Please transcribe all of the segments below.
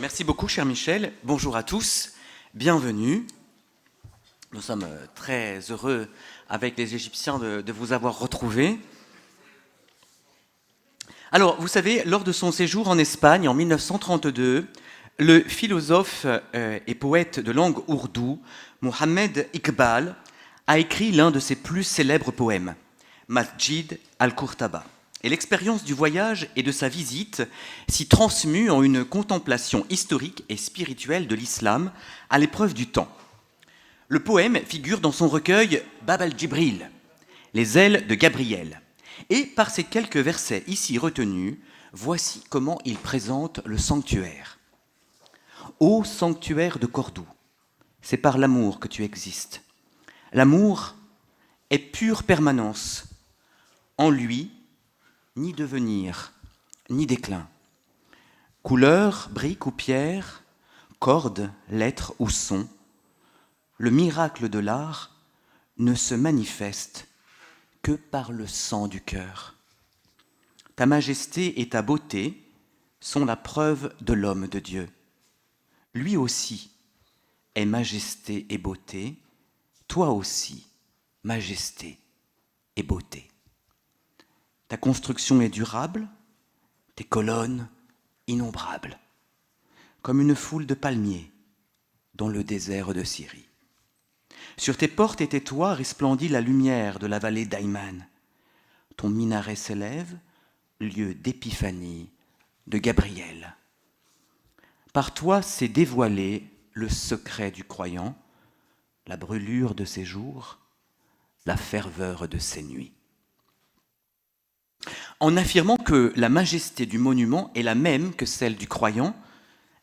Merci beaucoup, cher Michel. Bonjour à tous, bienvenue. Nous sommes très heureux avec les Égyptiens de vous avoir retrouvés. Alors, vous savez, lors de son séjour en Espagne en 1932, le philosophe et poète de langue ourdou, Mohammed Iqbal, a écrit l'un de ses plus célèbres poèmes, Masjid al-Qurtaba. Et l'expérience du voyage et de sa visite s'y transmue en une contemplation historique et spirituelle de l'islam à l'épreuve du temps. Le poème figure dans son recueil Bab al-Jibril, les ailes de Gabriel. Et par ces quelques versets ici retenus, voici comment il présente le sanctuaire. Ô sanctuaire de Cordoue, c'est par l'amour que tu existes. L'amour est pure permanence. En lui, ni devenir, ni déclin. Couleur, brique ou pierre, corde, lettre ou son, le miracle de l'art ne se manifeste que par le sang du cœur. Ta majesté et ta beauté sont la preuve de l'homme de Dieu. Lui aussi est majesté et beauté, toi aussi, majesté et beauté. Ta construction est durable, tes colonnes innombrables, comme une foule de palmiers dans le désert de Syrie. Sur tes portes et tes toits resplendit la lumière de la vallée d'Aïman. Ton minaret s'élève, lieu d'épiphanie de Gabriel. Par toi s'est dévoilé le secret du croyant, la brûlure de ses jours, la ferveur de ses nuits. En affirmant que la majesté du monument est la même que celle du croyant,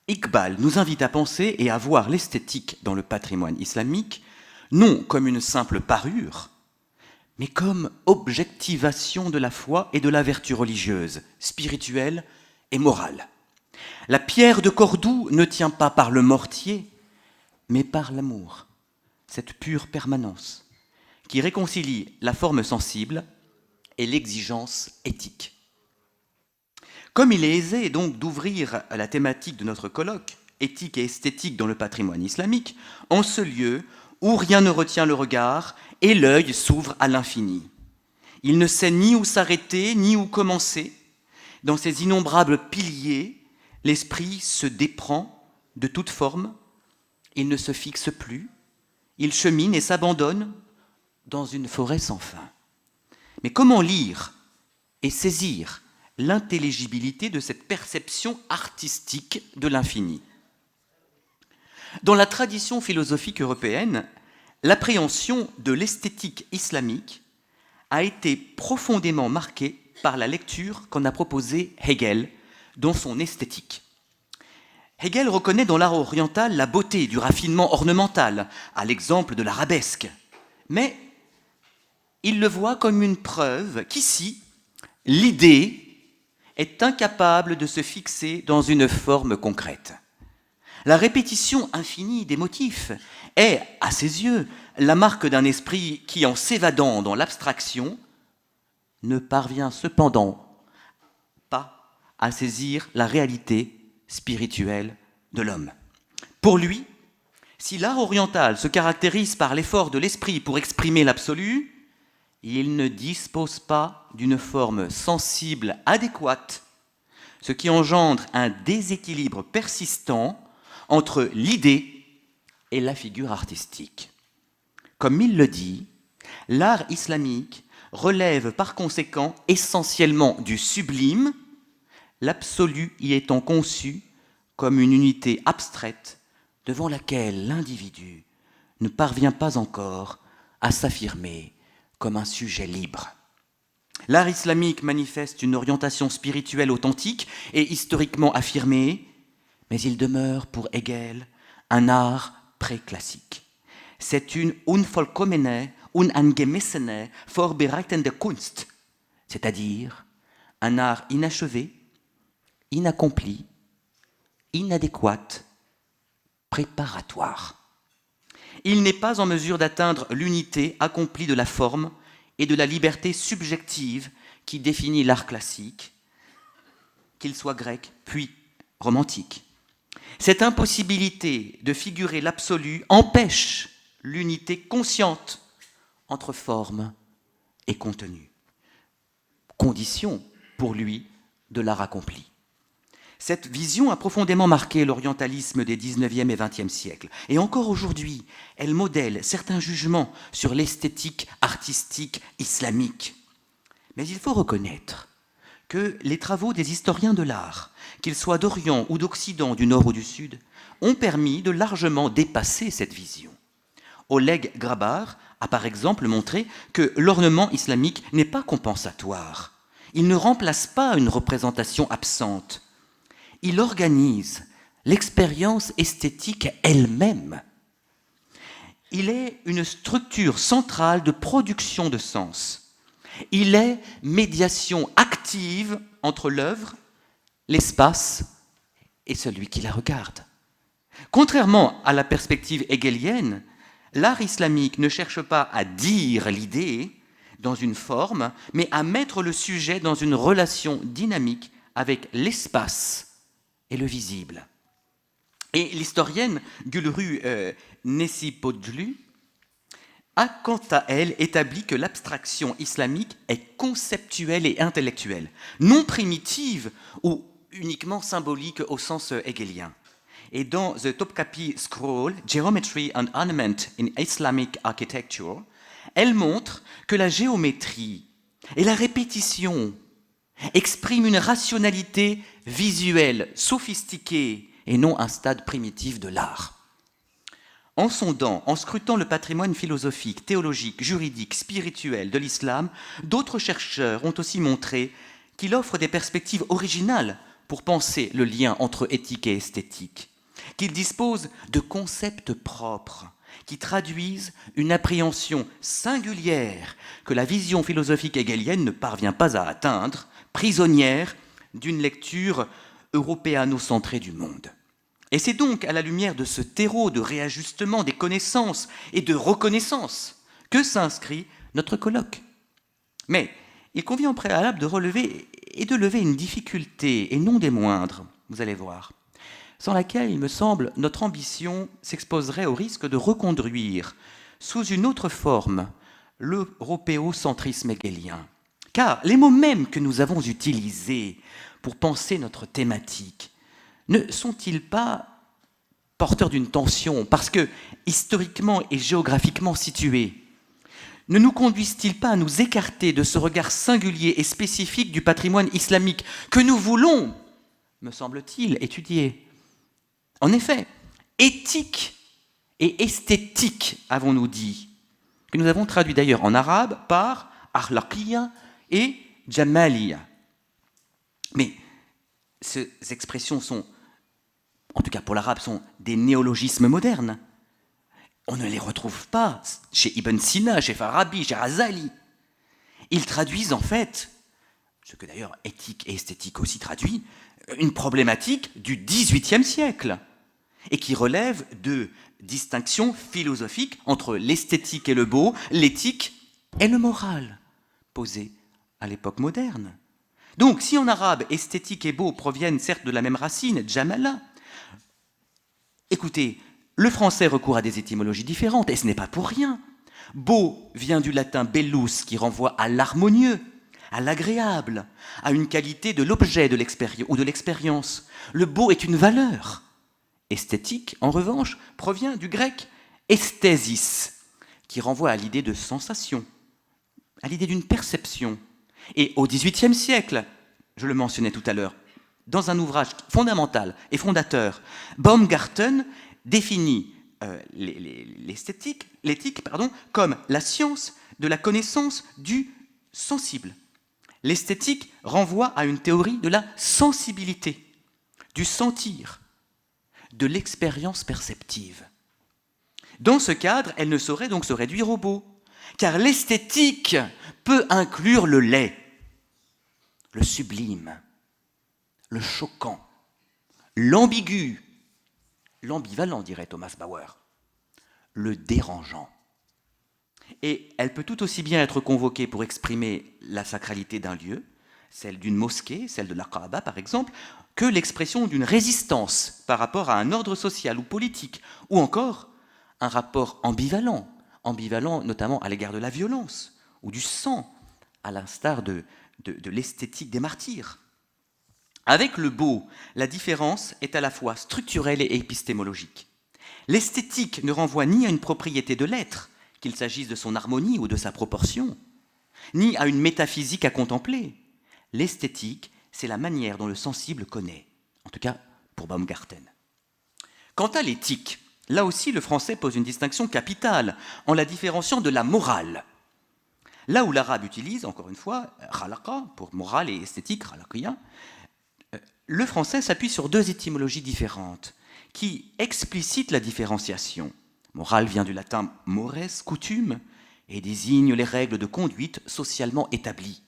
Iqbal nous invite à penser et à voir l'esthétique dans le patrimoine islamique, non comme une simple parure, mais comme objectivation de la foi et de la vertu religieuse, spirituelle et morale. La pierre de Cordoue ne tient pas par le mortier, mais par l'amour, cette pure permanence qui réconcilie la forme sensible et l'exigence éthique. Comme il est aisé donc d'ouvrir à la thématique de notre colloque, éthique et esthétique dans le patrimoine islamique, en ce lieu où rien ne retient le regard et l'œil s'ouvre à l'infini. Il ne sait ni où s'arrêter, ni où commencer. Dans ces innombrables piliers, l'esprit se déprend de toute forme, il ne se fixe plus, il chemine et s'abandonne dans une forêt sans fin. Mais comment lire et saisir l'intelligibilité de cette perception artistique de l'infini ? Dans la tradition philosophique européenne, l'appréhension de l'esthétique islamique a été profondément marquée par la lecture qu'en a proposée Hegel dans son Esthétique. Hegel reconnaît dans l'art oriental la beauté du raffinement ornemental, à l'exemple de l'arabesque, mais il le voit comme une preuve qu'ici, l'idée est incapable de se fixer dans une forme concrète. La répétition infinie des motifs est, à ses yeux, la marque d'un esprit qui, en s'évadant dans l'abstraction, ne parvient cependant pas à saisir la réalité spirituelle de l'homme. Pour lui, si l'art oriental se caractérise par l'effort de l'esprit pour exprimer l'absolu, il ne dispose pas d'une forme sensible adéquate, ce qui engendre un déséquilibre persistant entre l'idée et la figure artistique. Comme il le dit, l'art islamique relève par conséquent essentiellement du sublime, l'absolu y étant conçu comme une unité abstraite devant laquelle l'individu ne parvient pas encore à s'affirmer comme un sujet libre. L'art islamique manifeste une orientation spirituelle authentique et historiquement affirmée, mais il demeure pour Hegel un art préclassique. C'est une unvollkommene, unangemessene, vorbereitende Kunst, c'est-à-dire un art inachevé, inaccompli, inadéquat, préparatoire. Il n'est pas en mesure d'atteindre l'unité accomplie de la forme et de la liberté subjective qui définit l'art classique, qu'il soit grec puis romantique. Cette impossibilité de figurer l'absolu empêche l'unité consciente entre forme et contenu. Condition, pour lui, de l'art accompli. Cette vision a profondément marqué l'orientalisme des 19e et 20e siècles. Et encore aujourd'hui, elle modèle certains jugements sur l'esthétique artistique islamique. Mais il faut reconnaître que les travaux des historiens de l'art, qu'ils soient d'Orient ou d'Occident, du Nord ou du Sud, ont permis de largement dépasser cette vision. Oleg Grabar a par exemple montré que l'ornement islamique n'est pas compensatoire. Il ne remplace pas une représentation absente. Il organise l'expérience esthétique elle-même. Il est une structure centrale de production de sens. Il est médiation active entre l'œuvre, l'espace et celui qui la regarde. Contrairement à la perspective hegelienne, l'art islamique ne cherche pas à dire l'idée dans une forme, mais à mettre le sujet dans une relation dynamique avec l'espace et le visible. Et l'historienne Gülru Nesipoglu a quant à elle établi que l'abstraction islamique est conceptuelle et intellectuelle, non primitive ou uniquement symbolique au sens hegelien. Et dans The Topkapi Scroll, Geometry and Ornament in Islamic Architecture, elle montre que la géométrie et la répétition expriment une rationalité visuelle, sophistiquée, et non un stade primitif de l'art. En sondant, en scrutant le patrimoine philosophique, théologique, juridique, spirituel de l'islam, d'autres chercheurs ont aussi montré qu'il offre des perspectives originales pour penser le lien entre éthique et esthétique, qu'il dispose de concepts propres qui traduisent une appréhension singulière que la vision philosophique hegelienne ne parvient pas à atteindre, prisonnière d'une lecture européano-centrée du monde. Et c'est donc à la lumière de ce terreau de réajustement des connaissances et de reconnaissance que s'inscrit notre colloque. Mais il convient au préalable de relever et de lever une difficulté, et non des moindres, vous allez voir, sans laquelle, il me semble, notre ambition s'exposerait au risque de reconduire, sous une autre forme, l'européocentrisme hegelien. Car les mots mêmes que nous avons utilisés pour penser notre thématique ne sont-ils pas porteurs d'une tension, parce que, historiquement et géographiquement situés, ne nous conduisent-ils pas à nous écarter de ce regard singulier et spécifique du patrimoine islamique que nous voulons, me semble-t-il, étudier ? En effet, éthique et esthétique, avons-nous dit, que nous avons traduit d'ailleurs en arabe par akhlaqiyya et jamaliya. Mais ces expressions sont, en tout cas pour l'arabe, sont des néologismes modernes. On ne les retrouve pas chez Ibn Sina, chez Farabi, chez Razali. Ils traduisent en fait, ce que d'ailleurs éthique et esthétique aussi traduit, une problématique du XVIIIe siècle et qui relève de distinctions philosophiques entre l'esthétique et le beau, l'éthique et le moral, posées à l'époque moderne. Donc, si en arabe, esthétique et beau proviennent certes de la même racine, jamala, écoutez, le français recourt à des étymologies différentes, et ce n'est pas pour rien. Beau vient du latin bellus, qui renvoie à l'harmonieux, à l'agréable, à une qualité de l'objet de l'expérience ou de l'expérience. Le beau est une valeur. Esthétique, en revanche, provient du grec esthésis, qui renvoie à l'idée de sensation, à l'idée d'une perception. Et au XVIIIe siècle, je le mentionnais tout à l'heure, dans un ouvrage fondamental et fondateur, Baumgarten définit l'éthique comme la science de la connaissance du sensible. L'esthétique renvoie à une théorie de la sensibilité, du sentir, de l'expérience perceptive. Dans ce cadre, elle ne saurait donc se réduire au beau, car l'esthétique peut inclure le laid, le sublime, le choquant, l'ambigu, l'ambivalent, dirait Thomas Bauer, le dérangeant. Et elle peut tout aussi bien être convoquée pour exprimer la sacralité d'un lieu, celle d'une mosquée, celle de la Kaaba par exemple, que l'expression d'une résistance par rapport à un ordre social ou politique, ou encore un rapport ambivalent notamment à l'égard de la violence ou du sang, à l'instar de l'esthétique des martyrs. Avec le beau, la différence est à la fois structurelle et épistémologique. L'esthétique ne renvoie ni à une propriété de l'être, qu'il s'agisse de son harmonie ou de sa proportion, ni à une métaphysique à contempler. L'esthétique, c'est la manière dont le sensible connaît, en tout cas pour Baumgarten. Quant à l'éthique, là aussi le français pose une distinction capitale en la différenciant de la morale. Là où l'arabe utilise, encore une fois, khalaqa pour morale et esthétique, khalaqiya, le français s'appuie sur deux étymologies différentes qui explicitent la différenciation. Morale vient du latin mores, coutume, et désigne les règles de conduite socialement établies.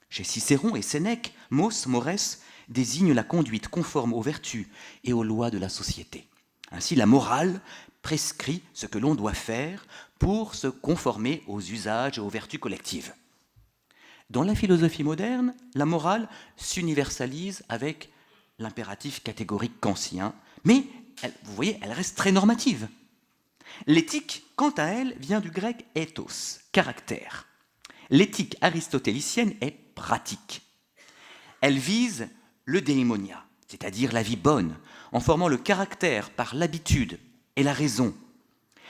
Chez Cicéron et Sénèque, mos, mores, désigne la conduite conforme aux vertus et aux lois de la société. Ainsi, la morale prescrit ce que l'on doit faire pour se conformer aux usages et aux vertus collectives. Dans la philosophie moderne, la morale s'universalise avec l'impératif catégorique kantien, mais vous voyez, elle reste très normative. L'éthique, quant à elle, vient du grec ethos, caractère. L'éthique aristotélicienne est pratique. Elle vise le déimonia, c'est-à-dire la vie bonne, en formant le caractère par l'habitude et la raison.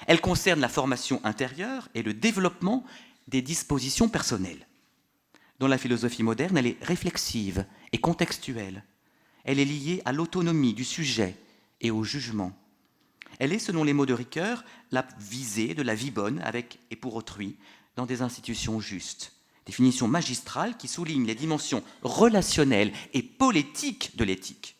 Elle concerne la formation intérieure et le développement des dispositions personnelles. Dans la philosophie moderne, elle est réflexive et contextuelle. Elle est liée à l'autonomie du sujet et au jugement. Elle est, selon les mots de Ricoeur, la visée de la vie bonne avec et pour autrui dans des institutions justes. Définition magistrale qui souligne les dimensions relationnelles et politiques de l'éthique.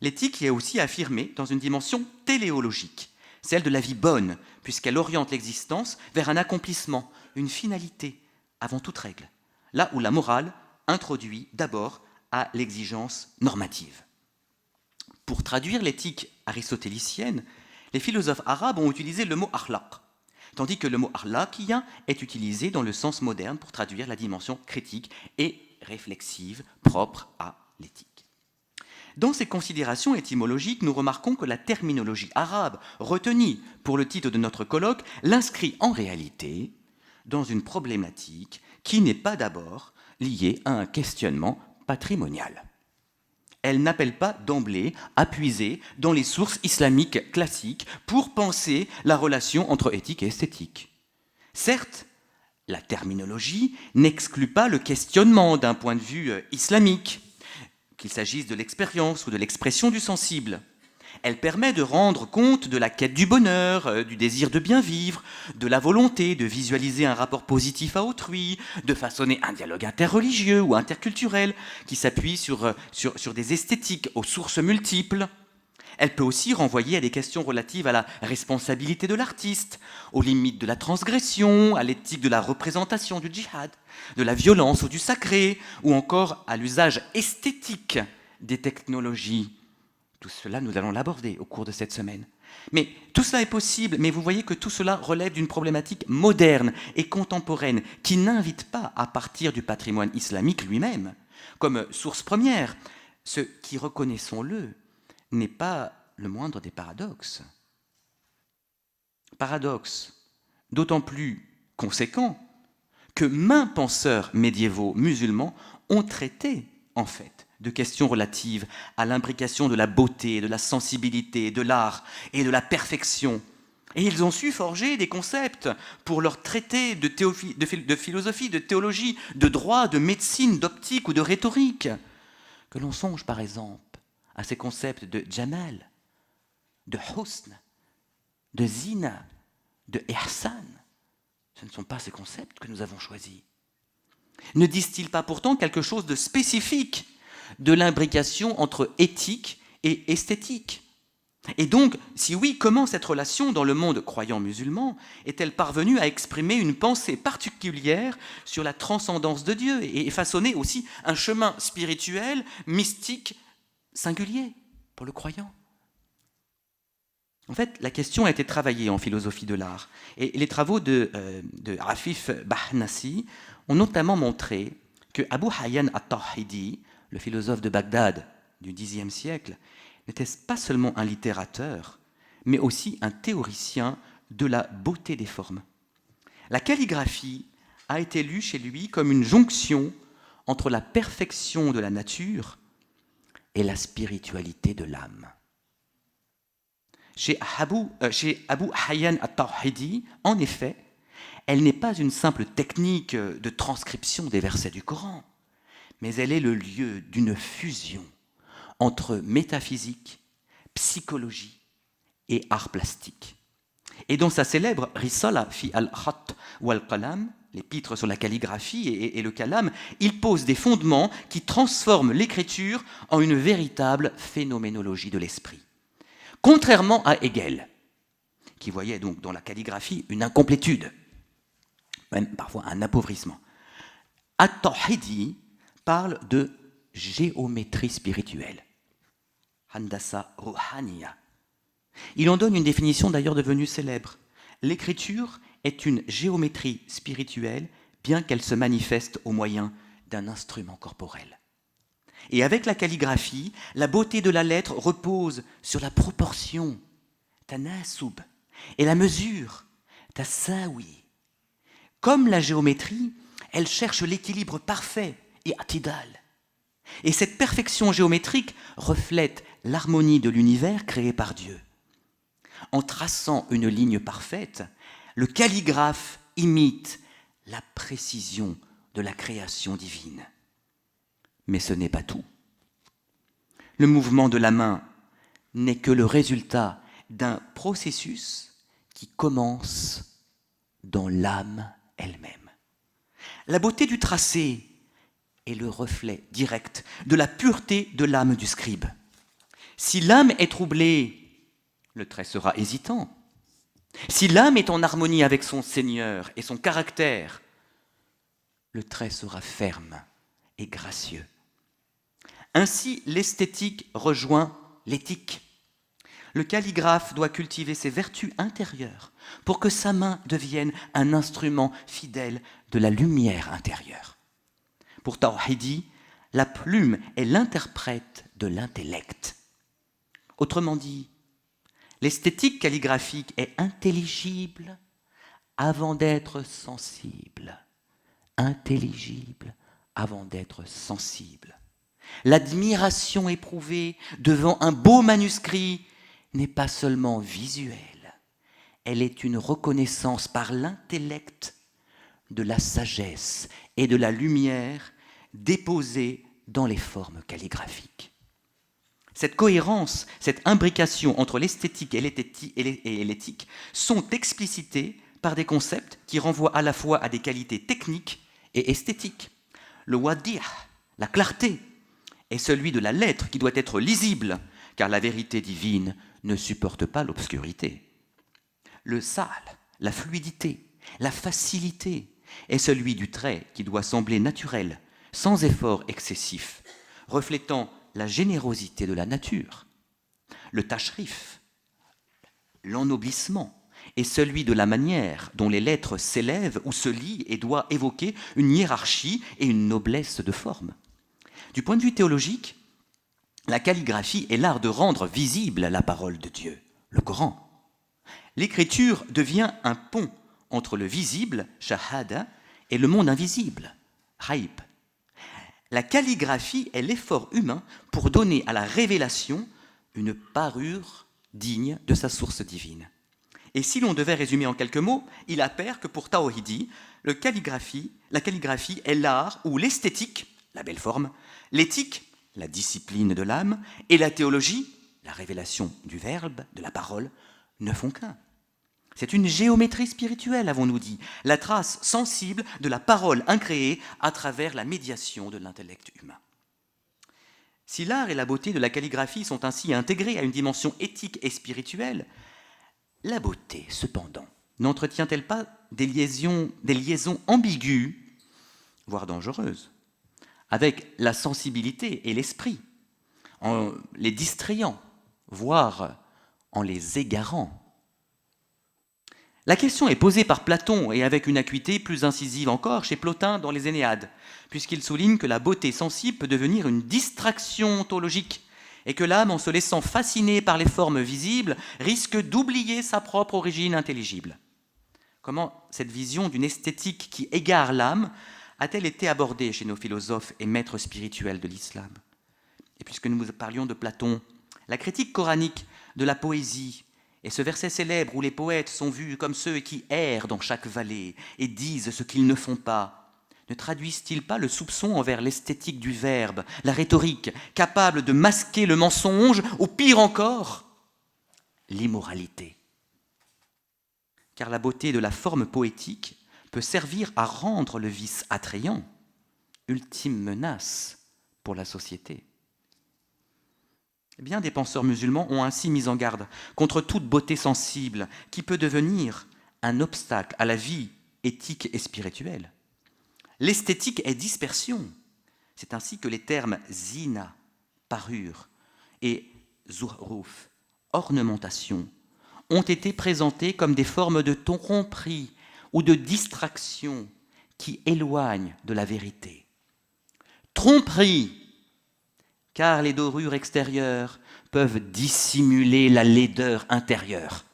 L'éthique y est aussi affirmée dans une dimension téléologique, celle de la vie bonne, puisqu'elle oriente l'existence vers un accomplissement, une finalité, avant toute règle. Là où la morale introduit d'abord à l'exigence normative. Pour traduire l'éthique aristotélicienne, les philosophes arabes ont utilisé le mot akhlaq, tandis que le mot akhlaqiya est utilisé dans le sens moderne pour traduire la dimension critique et réflexive propre à l'éthique. Dans ces considérations étymologiques, nous remarquons que la terminologie arabe retenue pour le titre de notre colloque l'inscrit en réalité dans une problématique qui n'est pas d'abord liée à un questionnement patrimonial. Elle n'appelle pas d'emblée à puiser dans les sources islamiques classiques pour penser la relation entre éthique et esthétique. Certes, la terminologie n'exclut pas le questionnement d'un point de vue islamique, qu'il s'agisse de l'expérience ou de l'expression du sensible. Elle permet de rendre compte de la quête du bonheur, du désir de bien vivre, de la volonté de visualiser un rapport positif à autrui, de façonner un dialogue interreligieux ou interculturel qui s'appuie sur des esthétiques aux sources multiples. Elle peut aussi renvoyer à des questions relatives à la responsabilité de l'artiste, aux limites de la transgression, à l'éthique de la représentation du djihad, de la violence ou du sacré, ou encore à l'usage esthétique des technologies. Tout cela, nous allons l'aborder au cours de cette semaine. Mais tout cela est possible, mais vous voyez que tout cela relève d'une problématique moderne et contemporaine qui n'invite pas à partir du patrimoine islamique lui-même comme source première, ce qui, reconnaissons-le, n'est pas le moindre des paradoxes. Paradoxe d'autant plus conséquent que maints penseurs médiévaux musulmans ont traité, en fait, de questions relatives à l'imbrication de la beauté, de la sensibilité, de l'art et de la perfection. Et ils ont su forger des concepts pour leurs traités de philosophie, de théologie, de droit, de médecine, d'optique ou de rhétorique. Que l'on songe par exemple à ces concepts de Jamal, de Husn, de Zina, de Ihsan. Ce ne sont pas ces concepts que nous avons choisis. Ne disent-ils pas pourtant quelque chose de spécifique de l'imbrication entre éthique et esthétique? Et donc, si oui, comment cette relation dans le monde croyant musulman est-elle parvenue à exprimer une pensée particulière sur la transcendance de Dieu et façonner aussi un chemin spirituel, mystique, singulier pour le croyant? En fait, la question a été travaillée en philosophie de l'art. Et les travaux de Afif Bahnasi ont notamment montré que Abu Hayyan at-Tawhidi, le philosophe de Bagdad du Xe siècle, n'était pas seulement un littérateur, mais aussi un théoricien de la beauté des formes. La calligraphie a été lue chez lui comme une jonction entre la perfection de la nature et la spiritualité de l'âme. Chez Abu Hayyan at-Tawhidi, en effet, elle n'est pas une simple technique de transcription des versets du Coran, mais elle est le lieu d'une fusion entre métaphysique, psychologie et art plastique. Et dans sa célèbre Risala fi al-Khat wal-Qalam, l'épître sur la calligraphie et le kalam, il pose des fondements qui transforment l'écriture en une véritable phénoménologie de l'esprit. Contrairement à Hegel, qui voyait donc dans la calligraphie une incomplétude, même parfois un appauvrissement, At-Tawhidi parle de géométrie spirituelle, Handasa Ruhaniya. Il en donne une définition d'ailleurs devenue célèbre. L'écriture est une géométrie spirituelle, bien qu'elle se manifeste au moyen d'un instrument corporel. Et avec la calligraphie, la beauté de la lettre repose sur la proportion, tanasub, et la mesure, tasawi. Comme la géométrie, elle cherche l'équilibre parfait et atidal. Et cette perfection géométrique reflète l'harmonie de l'univers créé par Dieu. En traçant une ligne parfaite, le calligraphe imite la précision de la création divine. Mais ce n'est pas tout. Le mouvement de la main n'est que le résultat d'un processus qui commence dans l'âme elle-même. La beauté du tracé est le reflet direct de la pureté de l'âme du scribe. Si l'âme est troublée, le trait sera hésitant. Si l'âme est en harmonie avec son Seigneur et son caractère, le trait sera ferme et gracieux. Ainsi, l'esthétique rejoint l'éthique. Le calligraphe doit cultiver ses vertus intérieures pour que sa main devienne un instrument fidèle de la lumière intérieure. Pour Tawhidi, la plume est l'interprète de l'intellect. Autrement dit, l'esthétique calligraphique est intelligible avant d'être sensible. Intelligible avant d'être sensible. L'admiration éprouvée devant un beau manuscrit n'est pas seulement visuelle, elle est une reconnaissance par l'intellect de la sagesse et de la lumière déposée dans les formes calligraphiques. Cette cohérence, cette imbrication entre l'esthétique et l'éthique sont explicitées par des concepts qui renvoient à la fois à des qualités techniques et esthétiques. Le wadih, la clarté, est celui de la lettre qui doit être lisible, car la vérité divine ne supporte pas l'obscurité. Le sal, la fluidité, la facilité, est celui du trait qui doit sembler naturel, sans effort excessif, reflétant la générosité de la nature. Le tashrif, l'ennoblissement, est celui de la manière dont les lettres s'élèvent ou se lient et doit évoquer une hiérarchie et une noblesse de forme. Du point de vue théologique, la calligraphie est l'art de rendre visible la parole de Dieu, le Coran. L'écriture devient un pont entre le visible, shahada, et le monde invisible, ghaib. La calligraphie est l'effort humain pour donner à la révélation une parure digne de sa source divine. Et si l'on devait résumer en quelques mots, il appert que pour Tawhidi, la calligraphie est l'art où l'esthétique, la belle forme, l'éthique, la discipline de l'âme, et la théologie, la révélation du verbe, de la parole, ne font qu'un. C'est une géométrie spirituelle, avons-nous dit, la trace sensible de la parole incréée à travers la médiation de l'intellect humain. Si l'art et la beauté de la calligraphie sont ainsi intégrés à une dimension éthique et spirituelle, la beauté, cependant, n'entretient-elle pas des liaisons ambiguës, voire dangereuses, avec la sensibilité et l'esprit, en les distrayant, voire en les égarant? La question est posée par Platon, et avec une acuité plus incisive encore chez Plotin dans les Énéades, puisqu'il souligne que la beauté sensible peut devenir une distraction ontologique, et que l'âme, en se laissant fasciner par les formes visibles, risque d'oublier sa propre origine intelligible. Comment cette vision d'une esthétique qui égare l'âme a-t-elle été abordée chez nos philosophes et maîtres spirituels de l'islam? Et puisque nous parlions de Platon, la critique coranique de la poésie, et ce verset célèbre où les poètes sont vus comme ceux qui errent dans chaque vallée et disent ce qu'ils ne font pas, ne traduisent-ils pas le soupçon envers l'esthétique du verbe, la rhétorique, capable de masquer le mensonge, ou pire encore, l'immoralité? Car la beauté de la forme poétique peut servir à rendre le vice attrayant, ultime menace pour la société. Bien des penseurs musulmans ont ainsi mis en garde contre toute beauté sensible qui peut devenir un obstacle à la vie éthique et spirituelle. L'esthétique est dispersion. C'est ainsi que les termes zina, parure, et zuhruf, ornementation, ont été présentés comme des formes de tromperie ou de distraction qui éloignent de la vérité. Tromperie, car les dorures extérieures peuvent dissimuler la laideur intérieure.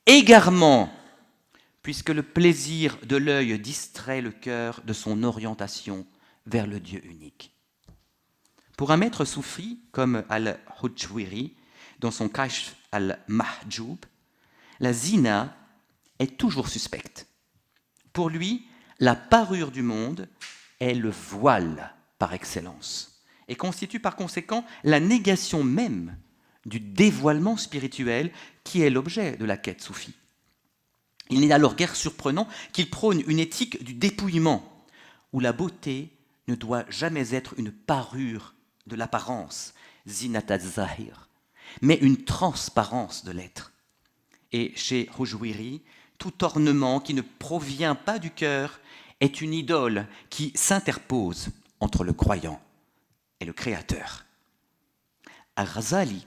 Égarement, puisque le plaisir de l'œil distrait le cœur de son orientation vers le Dieu unique. Pour un maître soufi comme Al-Hujwiri, dans son Kashf al-Mahjoub, la zina est toujours suspecte. Pour lui, la parure du monde est le voile par excellence et constitue par conséquent la négation même du dévoilement spirituel qui est l'objet de la quête soufie. Il n'est alors guère surprenant qu'il prône une éthique du dépouillement, où la beauté ne doit jamais être une parure de l'apparence, zinat zahir, mais une transparence de l'être. Et chez Hujwiri, tout ornement qui ne provient pas du cœur est une idole qui s'interpose entre le croyant et le créateur. Al-Ghazali,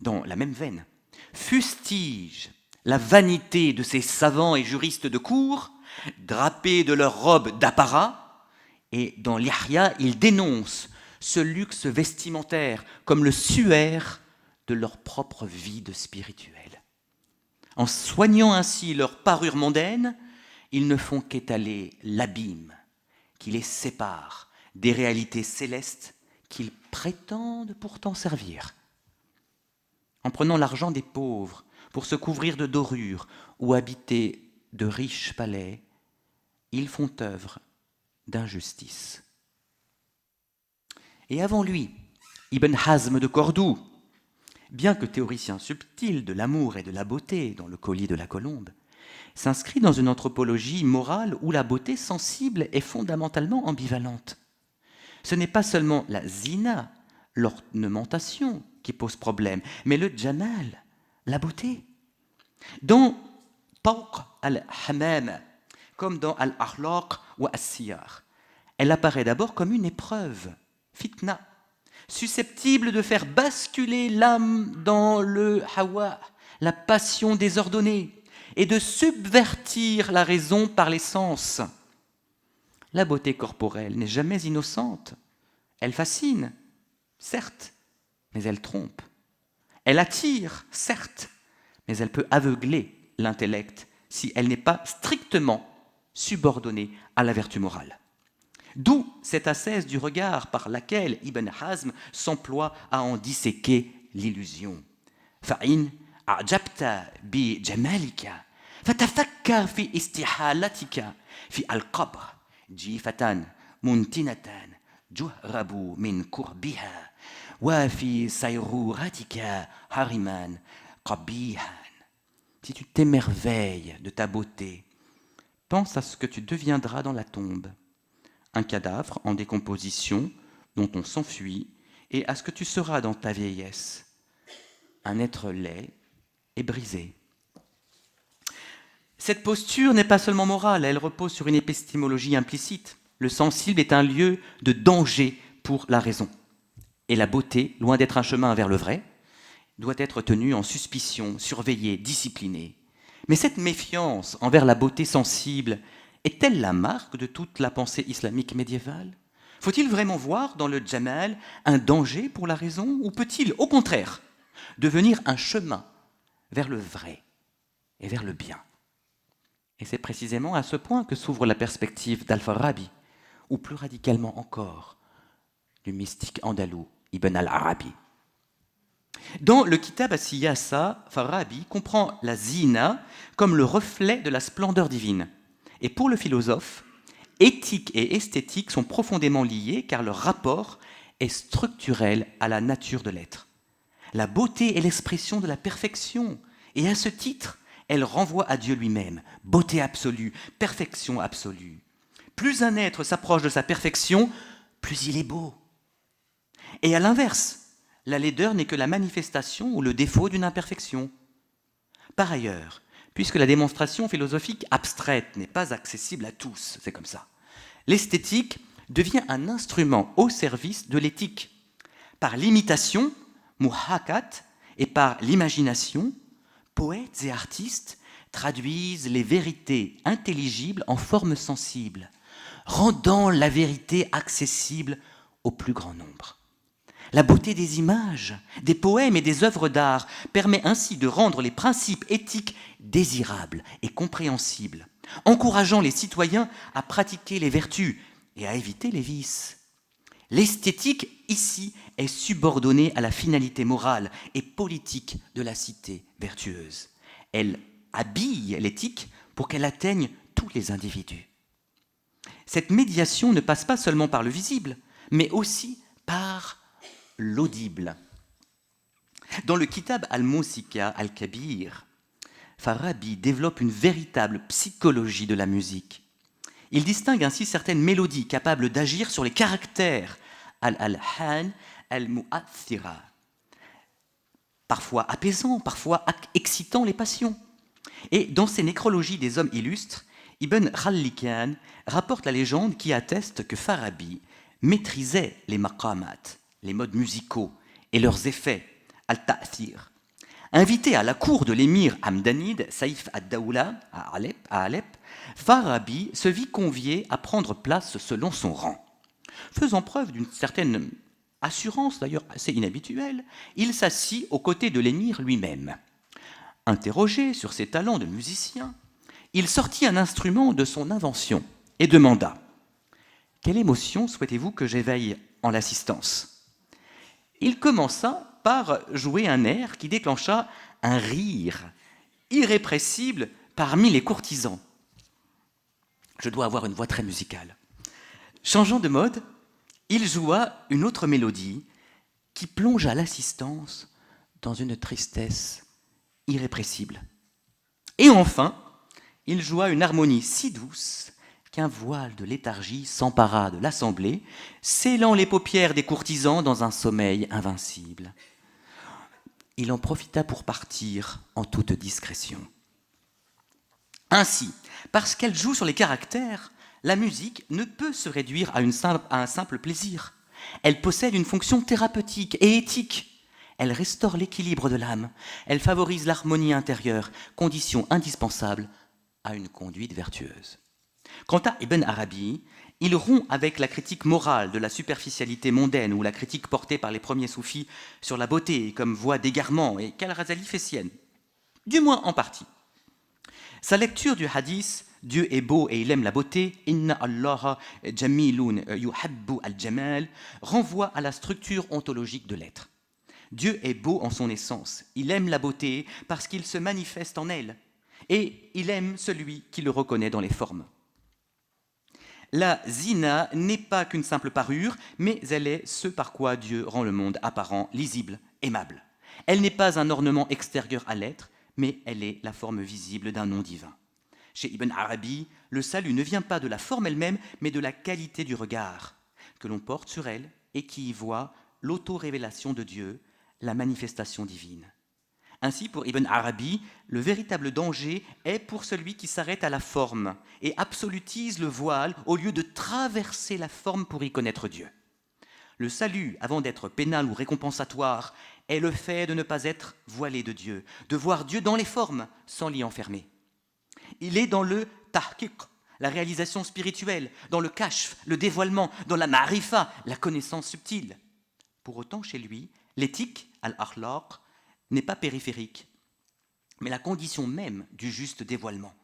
dans la même veine, fustige la vanité de ces savants et juristes de cour, drapés de leurs robes d'apparat, et dans l'Ihya, il dénonce ce luxe vestimentaire comme le suaire de leur propre vide spirituel. En soignant ainsi leur parure mondaine, ils ne font qu'étaler l'abîme qui les sépare des réalités célestes qu'ils prétendent pourtant servir. En prenant l'argent des pauvres pour se couvrir de dorures ou habiter de riches palais, ils font œuvre d'injustice. Et avant lui, Ibn Hazm de Cordoue, bien que théoricien subtil de l'amour et de la beauté dans le colis de la colombe, s'inscrit dans une anthropologie morale où la beauté sensible est fondamentalement ambivalente. Ce n'est pas seulement la zina, l'ornementation, qui pose problème, mais le jamal, la beauté. Dans Tawq al-Hamam, comme dans Al-Akhlaq ou As-Siyar, elle apparaît d'abord comme une épreuve, fitna, susceptible de faire basculer l'âme dans le hawa, la passion désordonnée, et de subvertir la raison par les sens. La beauté corporelle n'est jamais innocente. Elle fascine, certes, mais elle trompe. Elle attire, certes, mais elle peut aveugler l'intellect si elle n'est pas strictement subordonnée à la vertu morale. D'où cette ascèse du regard par laquelle Ibn Hazm s'emploie à en disséquer l'illusion. فَإِنْ أَعْجَبْتَ بِجَمَالِكَ فَتَفَكَّرْ فِي إِسْتِحَالَتِكَ فِي الْقَبْرِ جِيفَةً مُنْتِنَةً جُهْرَبُ مِنْ كُرْبِهَا وَفِي سَيْرُورَتِكَ هَرِمًا قَبِيحًا. Si tu t'émerveilles de ta beauté, pense à ce que tu deviendras dans la tombe, un cadavre en décomposition dont on s'enfuit, et à ce que tu seras dans ta vieillesse, un être laid et brisé. Cette posture n'est pas seulement morale, elle repose sur une épistémologie implicite. Le sensible est un lieu de danger pour la raison. Et la beauté, loin d'être un chemin vers le vrai, doit être tenue en suspicion, surveillée, disciplinée. Mais cette méfiance envers la beauté sensible est-elle la marque de toute la pensée islamique médiévale? Faut-il vraiment voir dans le jamal un danger pour la raison, ou peut-il, au contraire, devenir un chemin vers le vrai et vers le bien? Et c'est précisément à ce point que s'ouvre la perspective d'Al-Farabi, ou plus radicalement encore, du mystique andalou Ibn al-Arabi. Dans le Kitab as-Siyasa, Farabi comprend la zina comme le reflet de la splendeur divine. Et pour le philosophe, éthique et esthétique sont profondément liés car leur rapport est structurel à la nature de l'être. La beauté est l'expression de la perfection, et à ce titre, elle renvoie à Dieu lui-même, beauté absolue, perfection absolue. Plus un être s'approche de sa perfection, plus il est beau. Et à l'inverse, la laideur n'est que la manifestation ou le défaut d'une imperfection. Par ailleurs, puisque la démonstration philosophique abstraite n'est pas accessible à tous, c'est comme ça, l'esthétique devient un instrument au service de l'éthique. Par l'imitation, muhakat, et par l'imagination, poètes et artistes traduisent les vérités intelligibles en formes sensibles, rendant la vérité accessible au plus grand nombre. La beauté des images, des poèmes et des œuvres d'art permet ainsi de rendre les principes éthiques désirables et compréhensibles, encourageant les citoyens à pratiquer les vertus et à éviter les vices. L'esthétique, ici, est subordonnée à la finalité morale et politique de la cité vertueuse. Elle habille l'éthique pour qu'elle atteigne tous les individus. Cette médiation ne passe pas seulement par le visible, mais aussi par l'audible. Dans le Kitab al-Musika al-Kabir, Farabi développe une véritable psychologie de la musique. Il distingue ainsi certaines mélodies capables d'agir sur les caractères al-alhan al-mu'athira, parfois apaisants, parfois excitant les passions. Et dans ses nécrologies des hommes illustres, Ibn Khallikan rapporte la légende qui atteste que Farabi maîtrisait les maqamat, les modes musicaux et leurs effets, al-ta'thir. Invité à la cour de l'émir Hamdanid, Saïf ad-Dawla, à Alep, Farabi se vit convié à prendre place selon son rang. Faisant preuve d'une certaine assurance, d'ailleurs assez inhabituelle, il s'assit aux côtés de l'émir lui-même. Interrogé sur ses talents de musicien, il sortit un instrument de son invention et demanda « Quelle émotion souhaitez-vous que j'éveille en l'assistance ?» Il commença par jouer un air qui déclencha un rire irrépressible parmi les courtisans. Je dois avoir une voix très musicale. Changeant de mode, il joua une autre mélodie qui plongea l'assistance dans une tristesse irrépressible. Et enfin, il joua une harmonie si douce qu'un voile de léthargie s'empara de l'assemblée, scellant les paupières des courtisans dans un sommeil invincible. Il en profita pour partir en toute discrétion. Ainsi, parce qu'elle joue sur les caractères, la musique ne peut se réduire à un simple plaisir. Elle possède une fonction thérapeutique et éthique. Elle restaure l'équilibre de l'âme. Elle favorise l'harmonie intérieure, condition indispensable à une conduite vertueuse. Quant à Ibn Arabi, il rompt avec la critique morale de la superficialité mondaine ou la critique portée par les premiers soufis sur la beauté comme voie d'égarement et qu'Al-Razali fait sienne, du moins en partie. Sa lecture du hadith « Dieu est beau et il aime la beauté » « Inna Allah jamilun yuhabbu al-jamal » renvoie à la structure ontologique de l'être. Dieu est beau en son essence, il aime la beauté parce qu'il se manifeste en elle, et il aime celui qui le reconnaît dans les formes. La zina n'est pas qu'une simple parure, mais elle est ce par quoi Dieu rend le monde apparent, lisible, aimable. Elle n'est pas un ornement extérieur à l'être, mais elle est la forme visible d'un nom divin. Chez Ibn Arabi, le salut ne vient pas de la forme elle-même, mais de la qualité du regard que l'on porte sur elle et qui y voit l'auto-révélation de Dieu, la manifestation divine. Ainsi, pour Ibn Arabi, le véritable danger est pour celui qui s'arrête à la forme et absolutise le voile au lieu de traverser la forme pour y connaître Dieu. Le salut, avant d'être pénal ou récompensatoire, est le fait de ne pas être voilé de Dieu, de voir Dieu dans les formes sans l'y enfermer. Il est dans le tahqiq, la réalisation spirituelle, dans le kashf, le dévoilement, dans la ma'rifa, la connaissance subtile. Pour autant, chez lui, l'éthique, al-akhlaq, n'est pas périphérique, mais la condition même du juste dévoilement.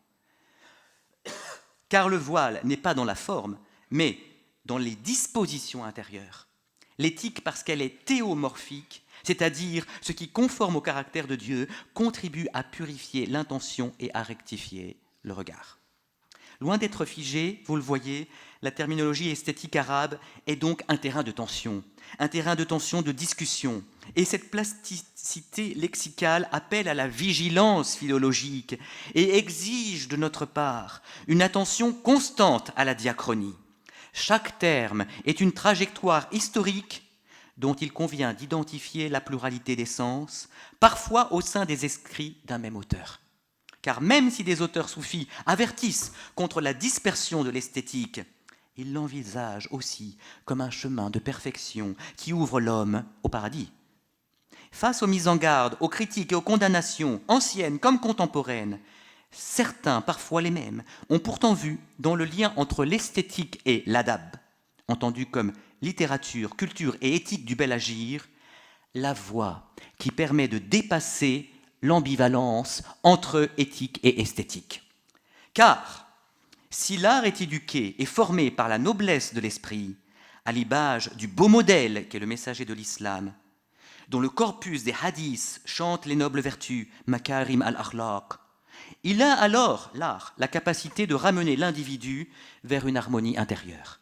Car le voile n'est pas dans la forme, mais dans les dispositions intérieures. L'éthique, parce qu'elle est théomorphique, c'est-à-dire ce qui, conforme au caractère de Dieu, contribue à purifier l'intention et à rectifier le regard. Loin d'être figée, vous le voyez, la terminologie esthétique arabe est donc un terrain de tension, de discussion. Et cette plasticité lexicale appelle à la vigilance philologique et exige de notre part une attention constante à la diachronie. Chaque terme est une trajectoire historique dont il convient d'identifier la pluralité des sens, parfois au sein des écrits d'un même auteur. Car même si des auteurs soufis avertissent contre la dispersion de l'esthétique, ils l'envisagent aussi comme un chemin de perfection qui ouvre l'homme au paradis. Face aux mises en garde, aux critiques et aux condamnations, anciennes comme contemporaines, certains, parfois les mêmes, ont pourtant vu dans le lien entre l'esthétique et l'adab, entendu comme littérature, culture et éthique du bel agir, la voie qui permet de dépasser l'ambivalence entre éthique et esthétique. Car si l'art est éduqué et formé par la noblesse de l'esprit, à l'image du beau modèle qu'est le messager de l'islam, dont le corpus des hadiths chante les nobles vertus, makarim al-akhlaq, il a alors, l'art, la capacité de ramener l'individu vers une harmonie intérieure.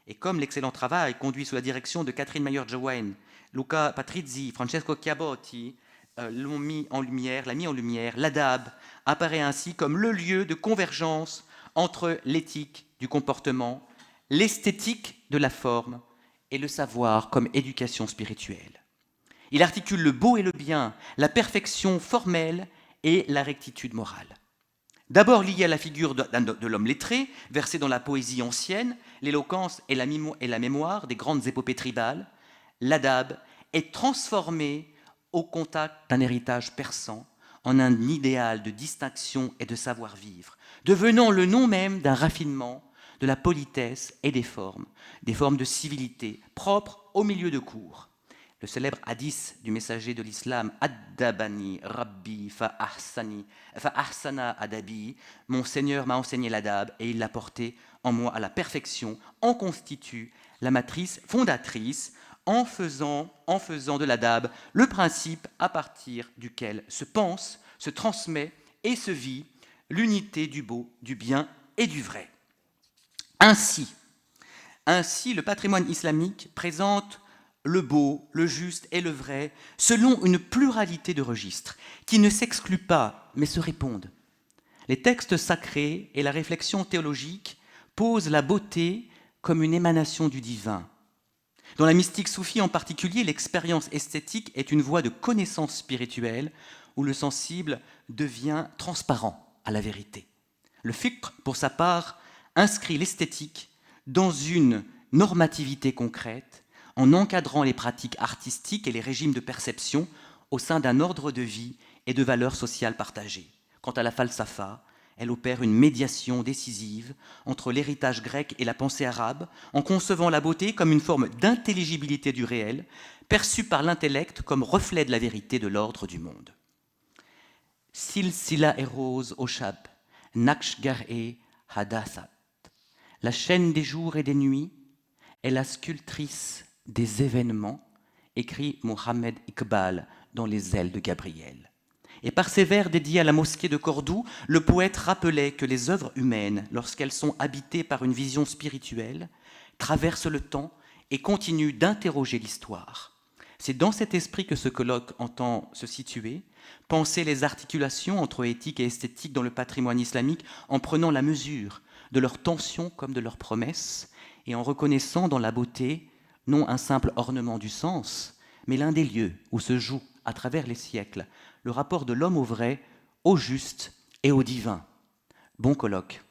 Et comme l'excellent travail conduit sous la direction de Catherine Mayer-Jowen, Luca Patrizzi, Francesco Chiabotti, l'a mis en lumière, l'adab apparaît ainsi comme le lieu de convergence entre l'éthique du comportement, l'esthétique de la forme et le savoir comme éducation spirituelle. Il articule le beau et le bien, la perfection formelle et la rectitude morale. D'abord lié à la figure de l'homme lettré, versé dans la poésie ancienne, l'éloquence et la mémoire des grandes épopées tribales, l'adab est transformé au contact d'un héritage persan en un idéal de distinction et de savoir-vivre, devenant le nom même d'un raffinement, de la politesse et des formes de civilité propres au milieu de cour. Le célèbre hadith du messager de l'islam, Addabani Rabbi fa ahsana adabi, mon Seigneur m'a enseigné l'adab et il l'a porté en moi à la perfection, en constitue la matrice fondatrice, en faisant de l'adab le principe à partir duquel se pense, se transmet et se vit l'unité du beau, du bien et du vrai. Ainsi, le patrimoine islamique présente le beau, le juste et le vrai selon une pluralité de registres qui ne s'excluent pas mais se répondent. Les textes sacrés et la réflexion théologique posent la beauté comme une émanation du divin. Dans la mystique soufie en particulier, l'expérience esthétique est une voie de connaissance spirituelle où le sensible devient transparent à la vérité. Le fiqh, pour sa part, inscrit l'esthétique dans une normativité concrète en encadrant les pratiques artistiques et les régimes de perception au sein d'un ordre de vie et de valeurs sociales partagées. Quant à la falsafa, elle opère une médiation décisive entre l'héritage grec et la pensée arabe, en concevant la beauté comme une forme d'intelligibilité du réel, perçue par l'intellect comme reflet de la vérité de l'ordre du monde. Silsila et rose Oshab, Nakshgar-e Hadasat. La chaîne des jours et des nuits est la sculptrice des événements, écrit Mohamed Iqbal dans Les ailes de Gabriel. Et par ses vers dédiés à la mosquée de Cordoue, le poète rappelait que les œuvres humaines, lorsqu'elles sont habitées par une vision spirituelle, traversent le temps et continuent d'interroger l'histoire. C'est dans cet esprit que ce colloque entend se situer, penser les articulations entre éthique et esthétique dans le patrimoine islamique en prenant la mesure de leurs tensions comme de leurs promesses et en reconnaissant dans la beauté non un simple ornement du sens, mais l'un des lieux où se joue, à travers les siècles, le rapport de l'homme au vrai, au juste et au divin. Bon colloque.